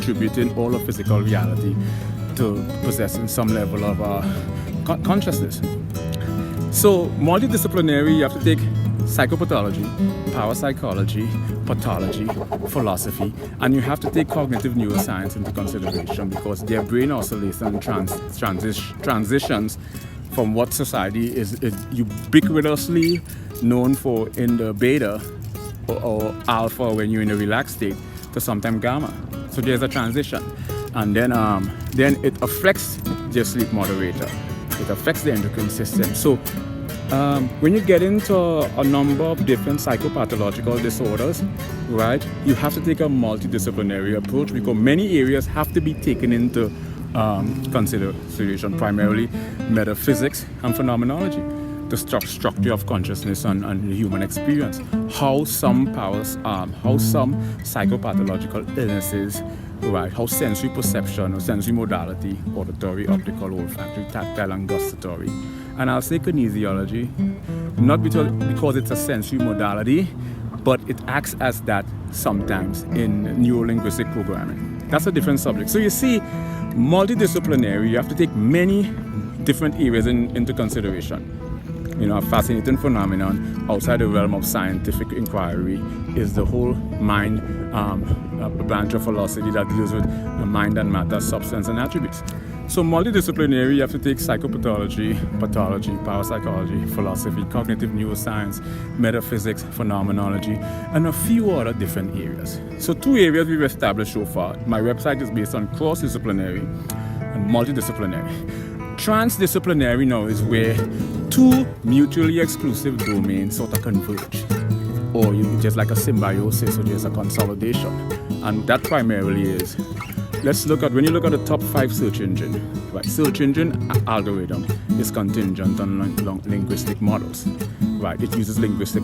attributing all of physical reality to possessing some level of consciousness. So multidisciplinary, you have to take psychopathology, parapsychology, pathology, philosophy, and you have to take cognitive neuroscience into consideration because their brain oscillation transitions from what society is ubiquitously known for in the beta or alpha when you're in a relaxed state to sometimes gamma. So there's a transition, and then it affects their sleep moderator. It affects the endocrine system. So when you get into a number of different psychopathological disorders, right, you have to take a multidisciplinary approach because many areas have to be taken into consideration, primarily metaphysics and phenomenology, the structure of consciousness and the human experience, how some psychopathological illnesses, right, how sensory perception or sensory modality, auditory, optical, olfactory, tactile, and gustatory. And I'll say kinesiology, not because it's a sensory modality, but it acts as that sometimes in neuro-linguistic programming. That's a different subject. So you see, multidisciplinary, you have to take many different areas into consideration. You know, a fascinating phenomenon outside the realm of scientific inquiry is the whole mind branch of philosophy that deals with the mind and matter, substance, and attributes. So multidisciplinary, you have to take psychopathology, pathology, parapsychology, philosophy, cognitive neuroscience, metaphysics, phenomenology, and a few other different areas. So 2 areas we've established so far. My website is based on cross-disciplinary and multidisciplinary. Transdisciplinary now is where 2 mutually exclusive domains sort of converge, or just like a symbiosis or just a consolidation. And that primarily is, let's look at, when you look at the top 5 search engine, right? Search engine algorithm is contingent on linguistic models, right? It uses linguistic